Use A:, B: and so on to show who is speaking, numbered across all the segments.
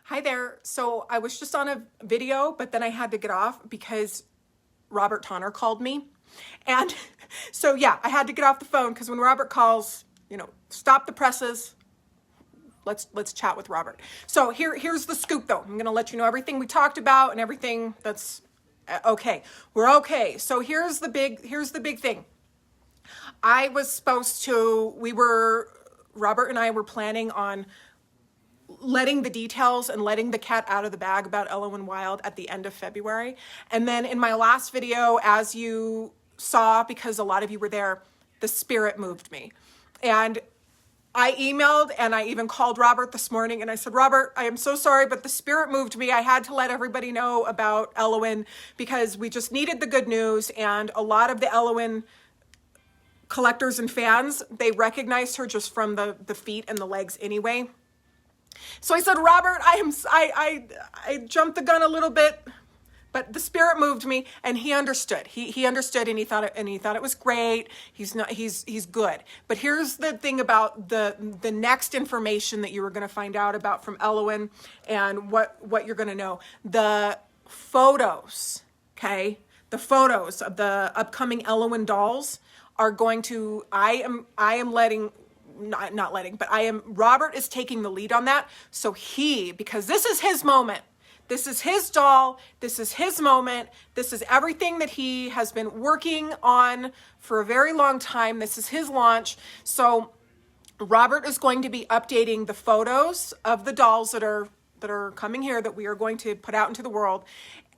A: Hi there. So I was just on a video, but then I had to get off because Robert Tonner called me. And so yeah, I had to get off the phone because when Robert calls, stop the presses. Let's chat with Robert. So here's the scoop though. I'm going to let you know everything we talked about and everything that's okay. We're okay. So here's the big thing. Robert and I were planning on letting the details and letting the cat out of the bag about Ellowyne Wilde at the end of February. And then in my last video, as you saw, because a lot of you were there, the spirit moved me. And I emailed and I even called Robert this morning and I said, Robert, I am so sorry, but the spirit moved me. I had to let everybody know about Elowyn because we just needed the good news. And a lot of the Elowyn collectors and fans, they recognized her just from the feet and the legs anyway. So I said, Robert, I jumped the gun a little bit, but the spirit moved me, and he understood. He understood, and he thought it was great. He's good. But here's the thing about the next information that you were going to find out about from Elowyn, and what you're going to know. The photos, okay? The photos of the upcoming Elowyn dolls are going to. Robert is taking the lead on that. So because this is his moment, this is his doll, this is his moment, this is everything that he has been working on for a very long time. This is his launch. So Robert is going to be updating the photos of the dolls that are coming here that we are going to put out into the world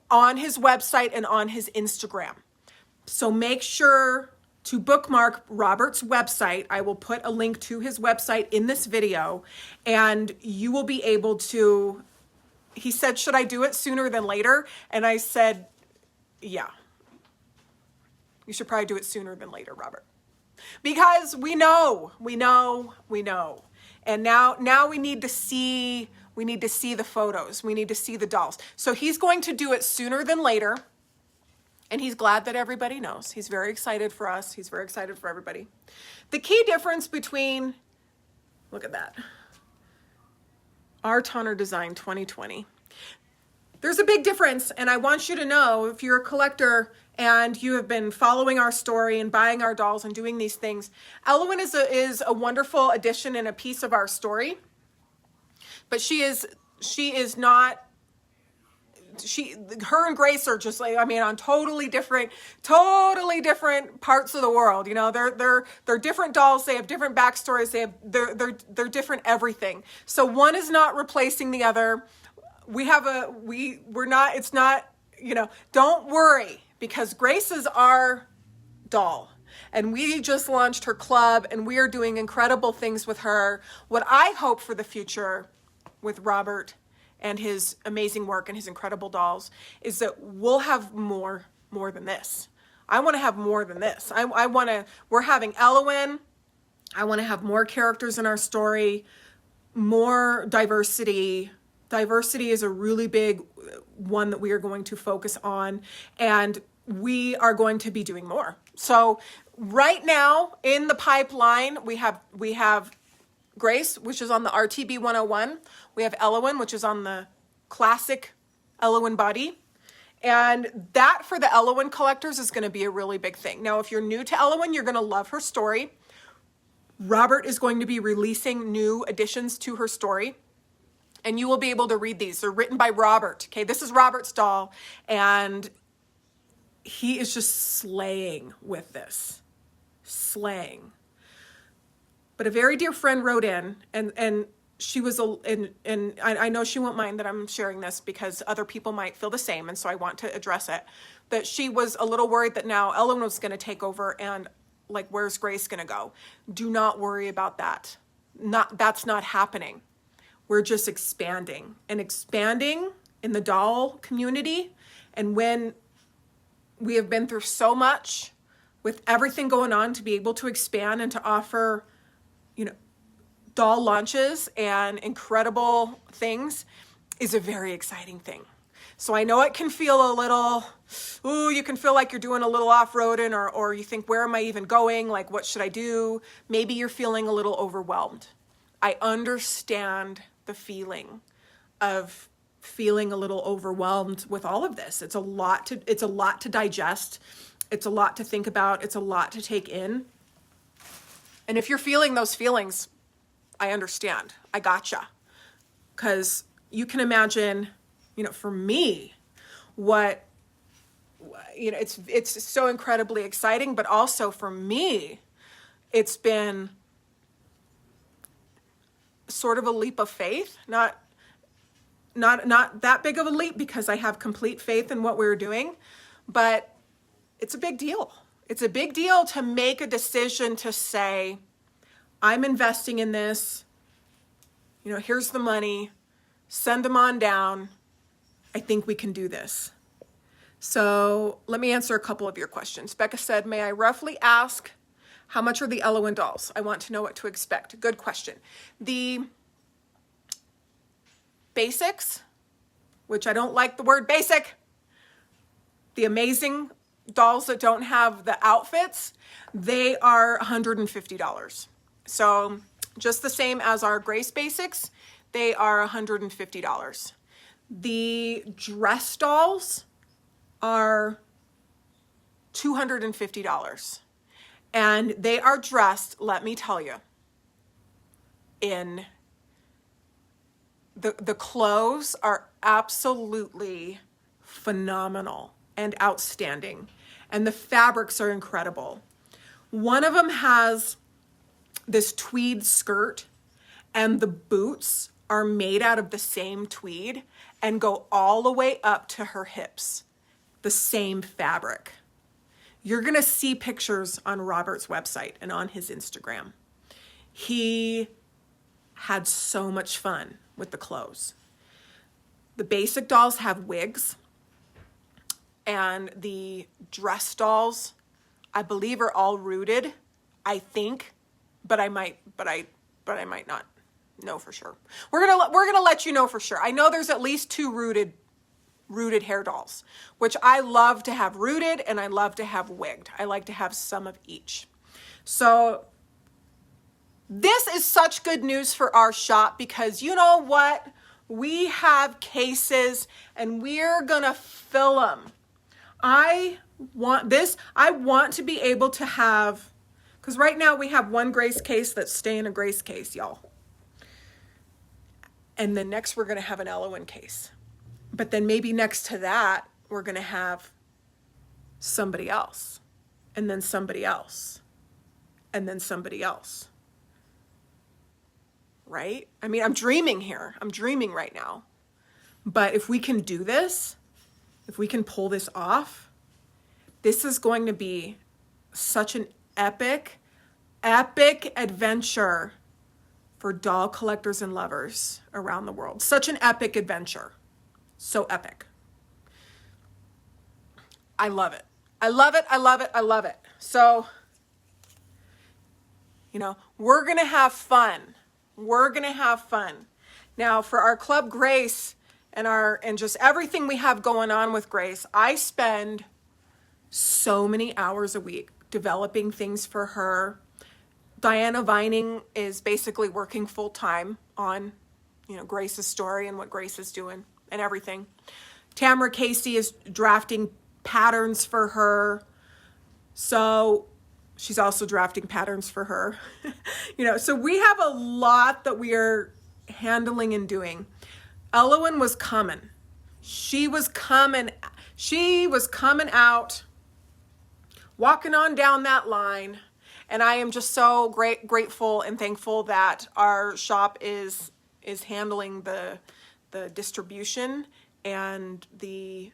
A: on his website and on his Instagram. So make sure to bookmark Robert's website. I will put a link to his website in this video, and you will be able to, he said, should I do it sooner than later? And I said, yeah, you should probably do it sooner than later, Robert, because we know. And now we need to see the photos. We need to see the dolls. So he's going to do it sooner than later. And he's glad that everybody knows. He's very excited for us. He's very excited for everybody. The key difference between, look at that, our Tonner Design 2020. There's a big difference, and I want you to know, if you're a collector and you have been following our story and buying our dolls and doing these things, Elowyn is a wonderful addition and a piece of our story. But she is not. Her and Grace are just like, on totally different parts of the world. They're different dolls. They have different backstories. They're different everything. So one is not replacing the other. Don't worry, because Grace is our doll. And we just launched her club and we are doing incredible things with her. What I hope for the future with Robert and his amazing work and his incredible dolls is that we'll have more than this. I want to have more than this. We're having Elowyn. I want to have more characters in our story, more diversity. Diversity is a really big one that we are going to focus on, and we are going to be doing more. So right now in the pipeline, we have Grace, which is on the RTB 101. We have Elowyn, which is on the classic Elowyn body. And that for the Elowyn collectors is going to be a really big thing. Now, if you're new to Elowyn, you're going to love her story. Robert is going to be releasing new additions to her story, and you will be able to read these. They're written by Robert. Okay, this is Robert's doll, and he is just slaying with this. Slaying. But a very dear friend wrote in, and she was, and I know she won't mind that I'm sharing this because other people might feel the same, and so I want to address it. That she was a little worried that now Elowyn was going to take over, and like, where's Grace going to go? Do not worry about that. That's not happening. We're just expanding in the doll community, and when we have been through so much with everything going on, to be able to expand and to offer doll launches and incredible things is a very exciting thing. So I know it can feel a little, you can feel like you're doing a little off-roading, or you think, where am I even going? Like, what should I do? Maybe you're feeling a little overwhelmed. I understand the feeling. of feeling a little overwhelmed with all of this. It's a lot to digest. It's a lot to think about. It's a lot to take in. And if you're feeling those feelings, I understand. I gotcha. Because you can imagine, for me, it's so incredibly exciting, but also for me, it's been sort of a leap of faith, not that big of a leap because I have complete faith in what we're doing, but it's a big deal. It's a big deal to make a decision to say, I'm investing in this, here's the money, send them on down. I think we can do this. So let me answer a couple of your questions. Becca said, may I roughly ask, how much are the Elowyn dolls? I want to know what to expect. Good question. The basics, which I don't like the word basic, the amazing dolls that don't have the outfits, they are $150. So just the same as our Grace basics, they are $150. The dress dolls are $250. And they are dressed, let me tell you, in the clothes are absolutely phenomenal and outstanding. And the fabrics are incredible. One of them has this tweed skirt, and the boots are made out of the same tweed and go all the way up to her hips. The same fabric. You're going to see pictures on Robert's website and on his Instagram. He had so much fun with the clothes. The basic dolls have wigs, and the dress dolls, I believe, are all rooted. I think, but I might not know for sure. We're gonna let you know for sure. I know there's at least 2 rooted hair dolls, which I love to have rooted and I love to have wigged. I like to have some of each. So this is such good news for our shop because you know what? We have cases and we're gonna fill them. I want to be able to have, because right now we have one Grace case that's staying a Grace case, y'all. And then next we're gonna have an Elowyn case. But then maybe next to that, we're going to have somebody else, and then somebody else, and then somebody else. Right? I mean, I'm dreaming here. I'm dreaming right now. But if we can do this, if we can pull this off, this is going to be such an epic adventure for doll collectors and lovers around the world. Such an epic adventure. So epic. I love it. I love it. I love it. I love it. So, we're going to have fun. We're going to have fun. Now, for our Club Grace and just everything we have going on with Grace, I spend so many hours a week developing things for her. Diana Vining is basically working full time on, Grace's story and what Grace is doing and everything. Tamara Casey is drafting patterns for her. So she's also drafting patterns for her. So we have a lot that we are handling and doing. Elowyn was coming. She was coming out, walking on down that line. And I am just so grateful and thankful that our shop is handling the distribution and the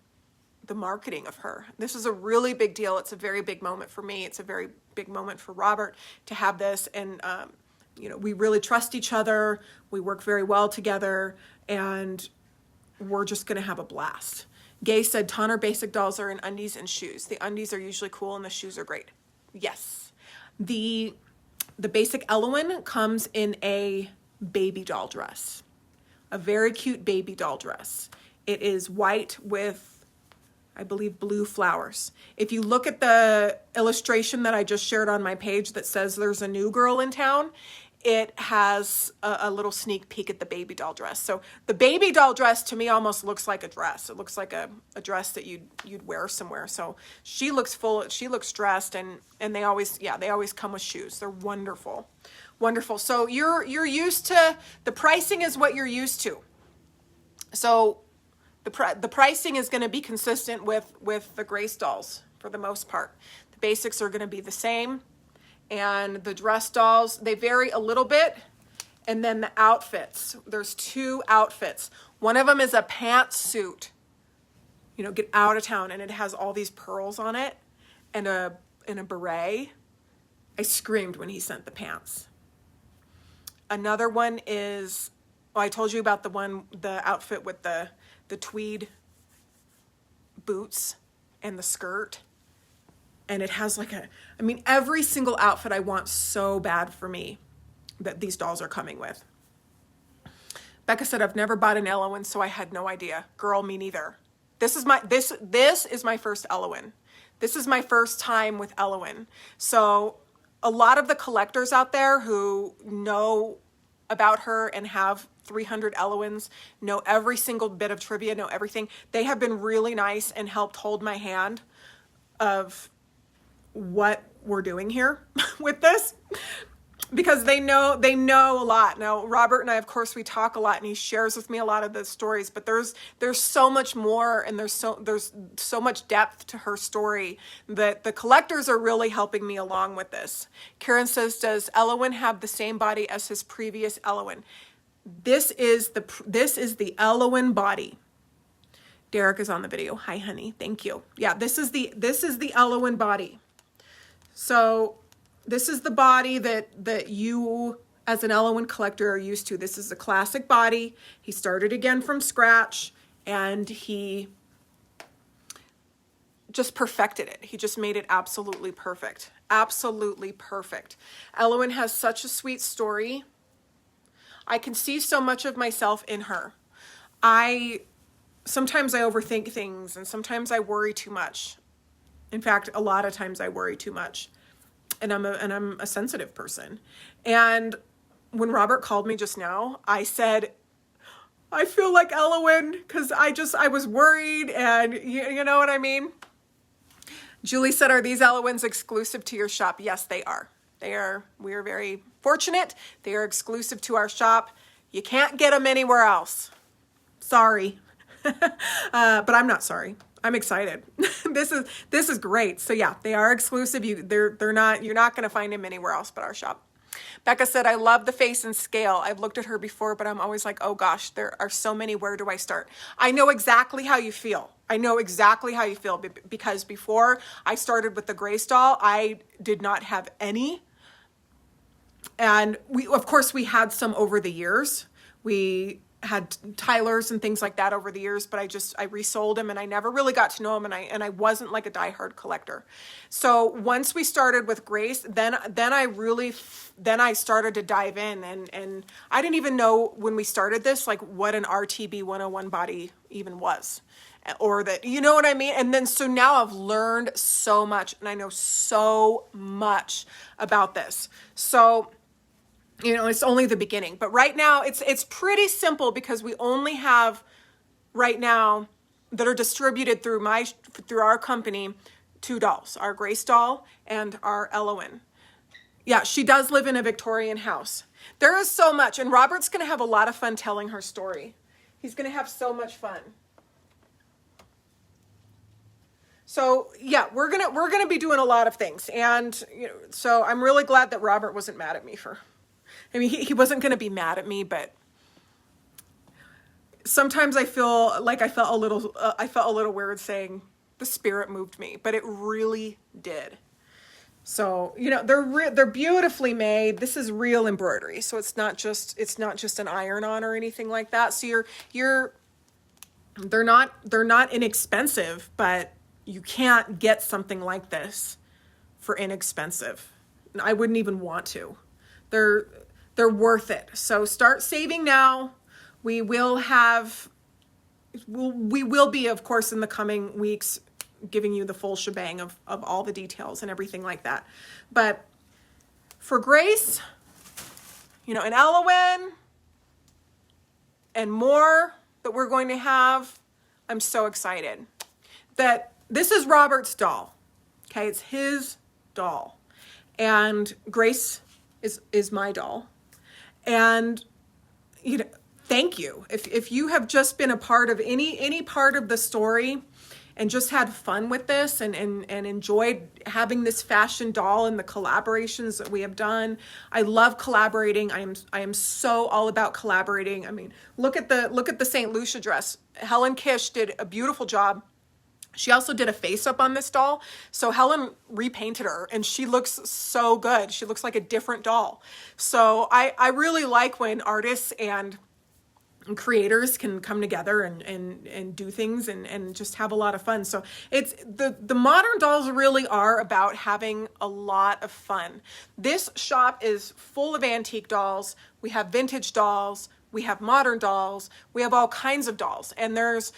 A: marketing of her. This is a really big deal. It's a very big moment for me. It's a very big moment for Robert to have this. And, we really trust each other. We work very well together, and we're just going to have a blast. Gay said, Tonner basic dolls are in undies and shoes. The undies are usually cool and the shoes are great. Yes. The basic Elowyn comes in a baby doll dress. A very cute baby doll dress. It is white with, I believe, blue flowers. If you look at the illustration that I just shared on my page that says there's a new girl in town, it has a little sneak peek at the baby doll dress. So the baby doll dress to me almost looks like a dress. It looks like a dress that you'd wear somewhere. So she looks full, she looks dressed, and they always come with shoes. They're wonderful. Wonderful. So you're used to, the pricing is what you're used to. So the pricing is going to be consistent with the Grace dolls for the most part. The basics are going to be the same. And the dress dolls, they vary a little bit. And then the outfits, there's 2 outfits. One of them is a pantsuit, get out of town, and it has all these pearls on it and a beret. I screamed when he sent the pants. Another one is, I told you about the outfit with the tweed boots and the skirt. And it has every single outfit I want so bad for me that these dolls are coming with. Becca said, I've never bought an Elowyn, so I had no idea. Girl, me neither. This is my first Elowyn. This is my first time with Elowyn. So a lot of the collectors out there who know about her and have 300 Elowyns, know every single bit of trivia, know everything. They have been really nice and helped hold my hand of what we're doing here with this, because they know a lot. Now, Robert and I, of course, we talk a lot, and he shares with me a lot of the stories, but there's so much more, and there's so much depth to her story that the collectors are really helping me along with this. Karen says, does Elowyn have the same body as his previous Elowyn? This is the Elowyn body. Derek is on the video. Hi, honey. Thank you. Yeah, this is the Elowyn body. So this is the body that you as an Elowyn collector are used to. This is a classic body. He started again from scratch, and he just perfected it. He just made it absolutely perfect. Absolutely perfect. Elowyn has such a sweet story. I can see so much of myself in her. Sometimes I overthink things, and sometimes I worry too much. In fact, a lot of times I worry too much, and I'm a sensitive person. And when Robert called me just now, I said, I feel like Elowyn, because I was worried, and you know what I mean? Julie said, are these Elowyns exclusive to your shop? Yes, they are. We are very fortunate. They are exclusive to our shop. You can't get them anywhere else. Sorry. But I'm not sorry. I'm excited. This is great. So yeah, they are exclusive. You're not going to find them anywhere else but our shop. Becca said, I love the face and scale. I've looked at her before, but I'm always like, oh gosh, there are so many. Where do I start? I know exactly how you feel. Because before I started with the Grace doll, I did not have any. And of course we had some over the years. We had Tyler's and things like that over the years, but I resold them, and I never really got to know them, and I wasn't like a diehard collector. So once we started with Grace, then I started to dive in, and I didn't even know when we started this, like what an RTB 101 body even was, or that, you know what I mean? And then, so now I've learned so much, and I know so much about this. So, it's only the beginning, but right now it's pretty simple, because we only have right now that are distributed through our company 2 dolls, our Grace doll and our Elowyn. Yeah, she does live in a Victorian house. There is so much, and Robert's going to have a lot of fun telling her story. He's going to have so much fun. So yeah, we're gonna be doing a lot of things, and so I'm really glad that Robert wasn't mad at me for. I mean, he wasn't going to be mad at me, but sometimes I feel like I felt a little weird saying the spirit moved me, but it really did. So, they're beautifully made. This is real embroidery. So it's not just an iron on or anything like that. So they're not inexpensive, but you can't get something like this for inexpensive. I wouldn't even want to. They're worth it. So start saving now. We will be, of course, in the coming weeks, giving you the full shebang of all the details and everything like that. But for Grace, you know, and Elowyn and more that we're going to have. I'm so excited that this is Robert's doll. Okay, it's his doll. And Grace is my doll. And you know, thank you. If you have just been a part of any part of the story and just had fun with this and enjoyed having this fashion doll and the collaborations that we have done. I love collaborating. I am so all about collaborating. I mean, look at the St. Lucia dress. Helen Kish did a beautiful job. She also did a face up on this doll. So Helen repainted her and she looks so good. She looks like a different doll. So I really like when artists and creators can come together and do things and just have a lot of fun. So it's the modern dolls really are about having a lot of fun. This shop is full of antique dolls. We have vintage dolls. We have modern dolls. We have all kinds of dolls, and there's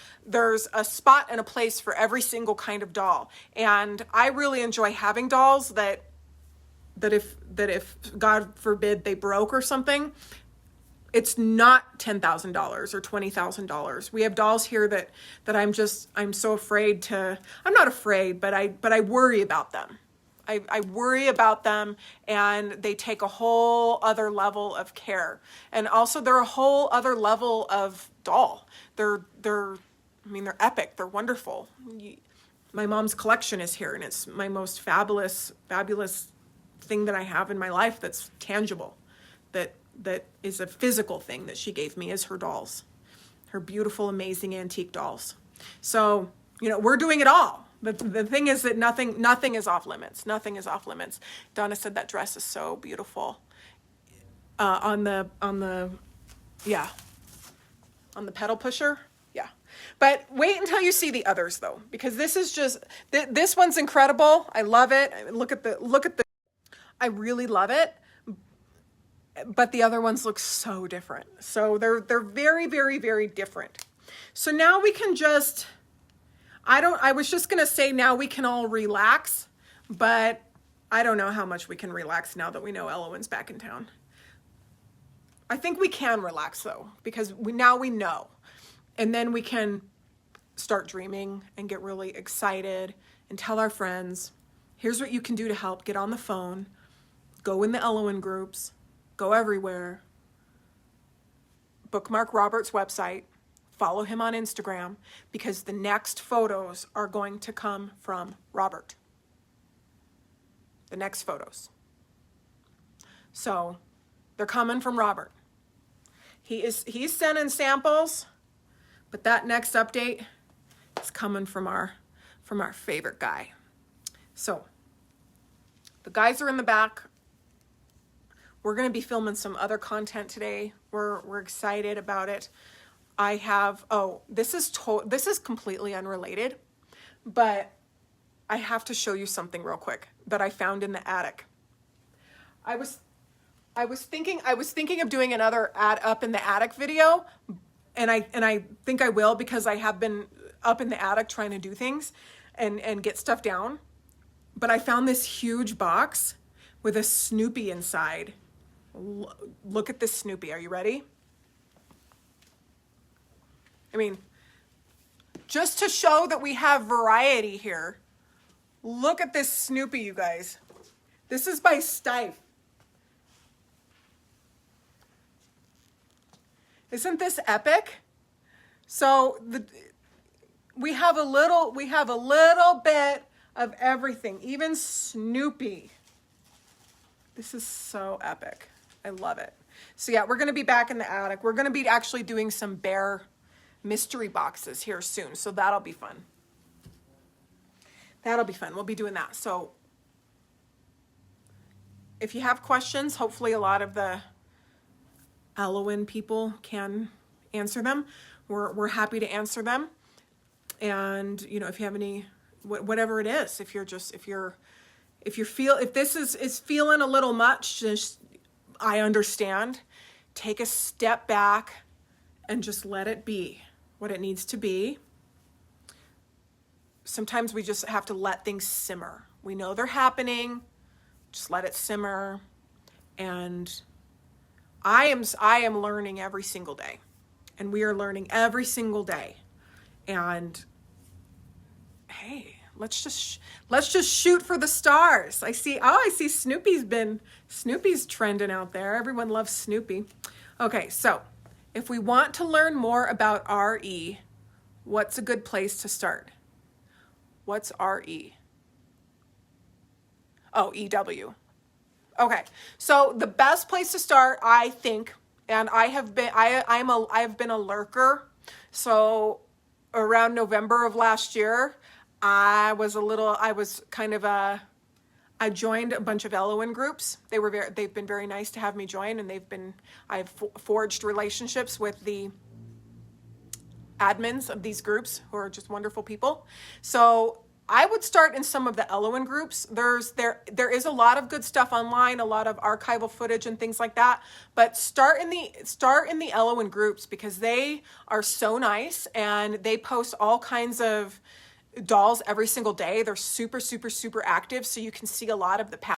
A: a spot and a place for every single kind of doll. And I really enjoy having dolls that if God forbid they broke or something, it's not $10,000 or $20,000. We have dolls here that I'm so afraid to. I'm not afraid, but I worry about them. I worry about them, and they take a whole other level of care. And also they're a whole other level of doll. They're epic. They're wonderful. My mom's collection is here, and it's my most fabulous thing that I have in my life that's tangible, that is a physical thing that she gave me, is her dolls, her beautiful, amazing antique dolls. So, you know, we're doing it all. The thing is that nothing is off limits. Nothing is off limits. Donna said that dress is so beautiful. On the pedal pusher. Yeah. But wait until you see the others though, because this is just, this one's incredible. I love it. Look at the, I really love it. But the other ones look so different. So they're very, very, very different. So now we can just, I was just going to say now we can all relax, but I don't know how much we can relax now that we know Elowyn's back in town. I think we can relax though, because now we know. And then we can start dreaming and get really excited and tell our friends, here's what you can do to help. Get on the phone, go in the Elowyn groups, go everywhere, bookmark Robert's website, follow him on Instagram, because the next photos are going to come from Robert. The next photos. So they're coming from Robert. He's sending samples, but that next update is coming from our favorite guy. So the guys are in the back. We're going to be filming some other content today. We're excited about it. I have, this is completely unrelated, but I have to show you something real quick that I found in the attic. I was thinking of doing another up in the attic video, and I think I will, because I have been up in the attic trying to do things and get stuff down. But I found this huge box with a Snoopy inside. Look at this Snoopy. Are you ready? I mean, just to show that we have variety here, look at this Snoopy, you guys. This is by Stife. Isn't this epic? So we have a little bit of everything, even Snoopy. This is so epic. I love it. So yeah, we're going to be back in the attic. We're going to be actually doing some bear mystery boxes here soon. So that'll be fun. That'll be fun. We'll be doing that. So if you have questions, hopefully a lot of the Elowyn people can answer them. We're happy to answer them. And you know, if you have any, whatever it is, if this is feeling a little much, just, I understand. Take a step back and just let it be what it needs to be. Sometimes we just have to let things simmer. We know they're happening. Just let it simmer. And I am learning every single day, and we are learning every single day. And hey, let's just shoot for the stars. I see Snoopy's trending out there. Everyone loves Snoopy. Okay, so if we want to learn more about RE, what's a good place to start? What's RE? Oh, EW. Okay, so the best place to start, I think, and I've been a lurker. So around November of last year, I joined a bunch of Elowyn groups. They've been very nice to have me join, and I've forged relationships with the admins of these groups who are just wonderful people. So I would start in some of the Elowyn groups. There is a lot of good stuff online, a lot of archival footage and things like that. But start in the Elowyn groups, because they are so nice, and they post all kinds of dolls every single day. They're super, super, super active, so you can see a lot of the past